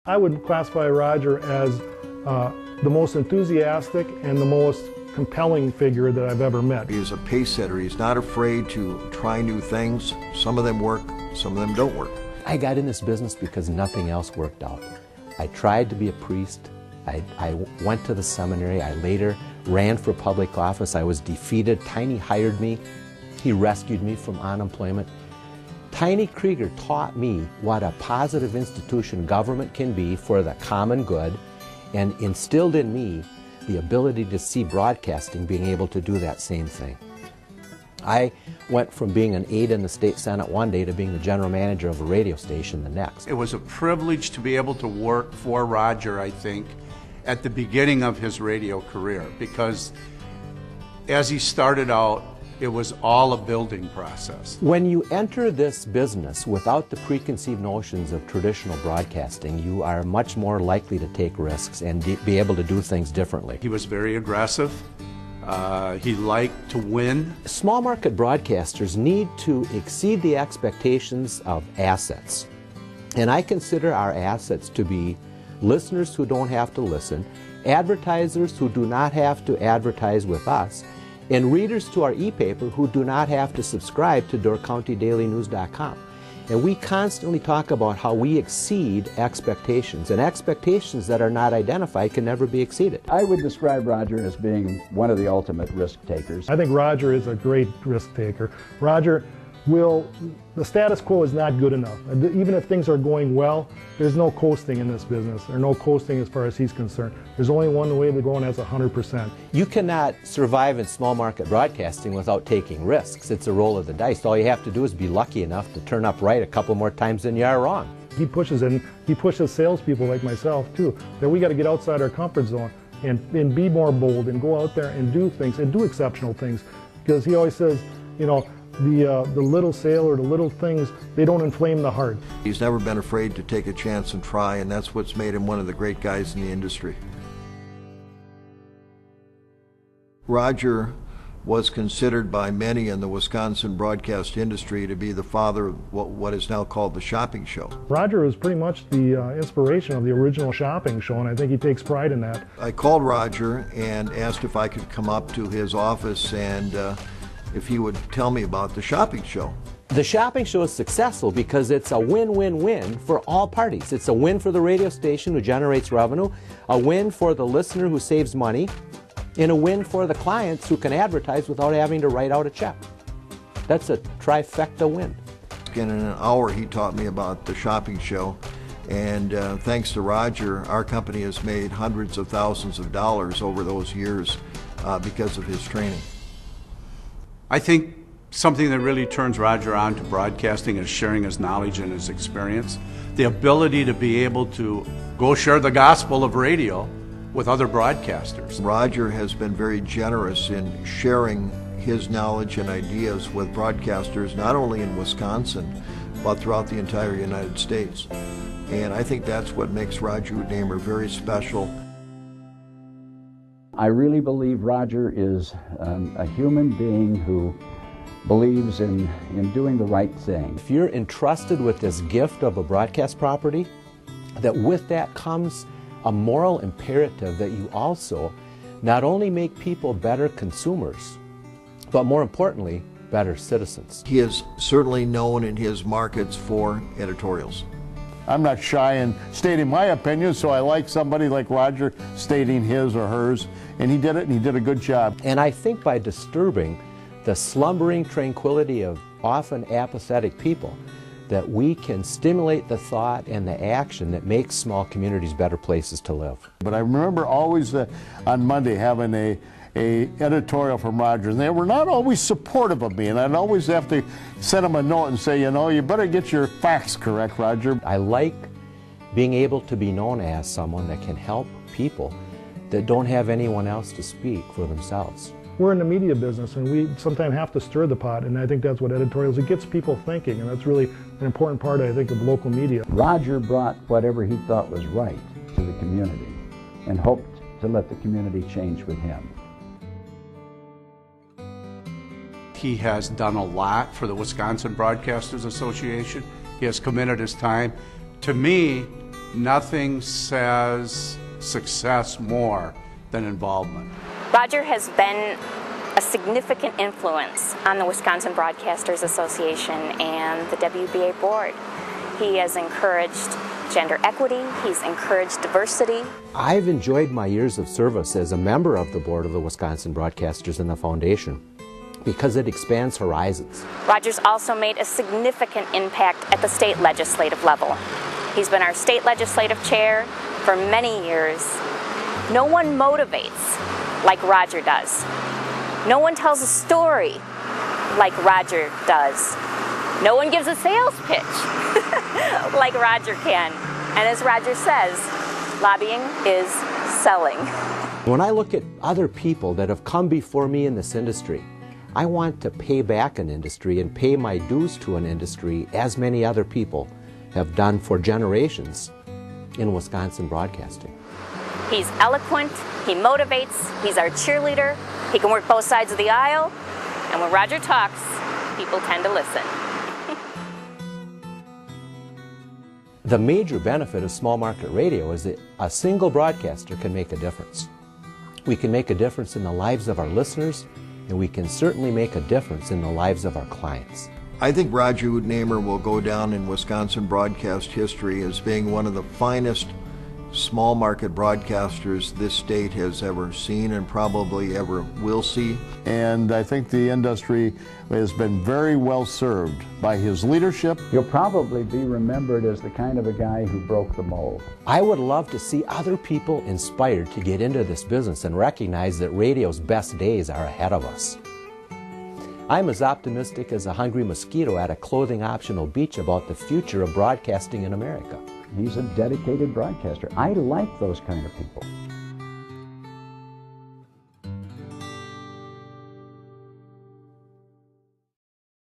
I would classify Roger as the most enthusiastic and the most compelling figure that I've ever met. He's a pace setter. He's not afraid to try new things. Some of them work, some of them don't work. I got in this business because nothing else worked out. I tried to be a priest. I went to the seminary. I later ran for public office. I was defeated. Tiny hired me. He rescued me from unemployment. Tiny Krieger taught me what a positive institution government can be for the common good, and instilled in me the ability to see broadcasting being able to do that same thing. I went from being an aide in the state senate one day to being the general manager of a radio station the next. It was a privilege to be able to work for Roger, I think, at the beginning of his radio career, because as he started out, it was all a building process. When you enter this business without the preconceived notions of traditional broadcasting, you are much more likely to take risks and be able to do things differently. He was very aggressive. He liked to win. Small market broadcasters need to exceed the expectations of assets. And I consider our assets to be listeners who don't have to listen, advertisers who do not have to advertise with us, and readers to our e-paper who do not have to subscribe to DoorCountyDailyNews.com. And we constantly talk about how we exceed expectations, and expectations that are not identified can never be exceeded. I would describe Roger as being one of the ultimate risk takers. I think Roger is a great risk taker. Roger the status quo is not good enough. Even if things are going well, there's no coasting in this business, or no coasting as far as he's concerned. There's only one way to go, and that's 100%. You cannot survive in small market broadcasting without taking risks. It's a roll of the dice. All you have to do is be lucky enough to turn up right a couple more times than you are wrong. He pushes salespeople like myself too, that we got to get outside our comfort zone and be more bold and go out there and do things and do exceptional things. Because he always says, you know, the little sale or the little things, they don't inflame the heart. He's never been afraid to take a chance and try, and that's what's made him one of the great guys in the industry. Roger was considered by many in the Wisconsin broadcast industry to be the father of what is now called the shopping show. Roger was pretty much the inspiration of the original shopping show, and I think he takes pride in that. I called Roger and asked if I could come up to his office and if he would tell me about the shopping show. The shopping show is successful because it's a win-win-win for all parties. It's a win for the radio station who generates revenue, a win for the listener who saves money, and a win for the clients who can advertise without having to write out a check. That's a trifecta win. In an hour he taught me about the shopping show, and thanks to Roger, our company has made hundreds of thousands of dollars over those years because of his training. I think something that really turns Roger on to broadcasting is sharing his knowledge and his experience. The ability to be able to go share the gospel of radio with other broadcasters. Roger has been very generous in sharing his knowledge and ideas with broadcasters, not only in Wisconsin, but throughout the entire United States. And I think that's what makes Roger Utnehmer very special. I really believe Roger is a human being who believes in doing the right thing. If you're entrusted with this gift of a broadcast property, that with that comes a moral imperative that you also not only make people better consumers, but more importantly, better citizens. He is certainly known in his markets for editorials. I'm not shy in stating my opinion, so I like somebody like Roger stating his or hers, and he did it, and he did a good job. And I think by disturbing the slumbering tranquility of often apathetic people, that we can stimulate the thought and the action that makes small communities better places to live. But I remember always on Monday having a editorial from Roger, and they were not always supportive of me, and I'd always have to send them a note and say, you know, you better get your facts correct, Roger. I like being able to be known as someone that can help people that don't have anyone else to speak for themselves. We're in the media business, and we sometimes have to stir the pot, and I think that's what editorials, it gets people thinking, and that's really an important part, I think, of local media. Roger brought whatever he thought was right to the community and hoped to let the community change with him. He has done a lot for the Wisconsin Broadcasters Association. He has committed his time. To me, Nothing says success more than involvement. Roger has been a significant influence on the Wisconsin Broadcasters Association and the WBA board. He has encouraged gender equity, he's encouraged diversity. I've enjoyed my years of service as a member of the board of the Wisconsin Broadcasters and the Foundation because it expands horizons. Roger's also made a significant impact at the state legislative level. He's been our state legislative chair for many years. No one motivates like Roger does. No one tells a story like Roger does. No one gives a sales pitch like Roger can. And as Roger says, lobbying is selling. When I look at other people that have come before me in this industry, I want to pay back an industry and pay my dues to an industry as many other people have done for generations in Wisconsin broadcasting. He's eloquent, he motivates, he's our cheerleader, he can work both sides of the aisle, and when Roger talks, people tend to listen. The major benefit of small market radio is that a single broadcaster can make a difference. We can make a difference in the lives of our listeners, and we can certainly make a difference in the lives of our clients. I think Roger Utnehmer will go down in Wisconsin broadcast history as being one of the finest small market broadcasters this state has ever seen and probably ever will see. And I think the industry has been very well served by his leadership. You'll probably be remembered as the kind of a guy who broke the mold. I would love to see other people inspired to get into this business and recognize that radio's best days are ahead of us. I'm as optimistic as a hungry mosquito at a clothing-optional beach about the future of broadcasting in America. He's a dedicated broadcaster. I like those kind of people.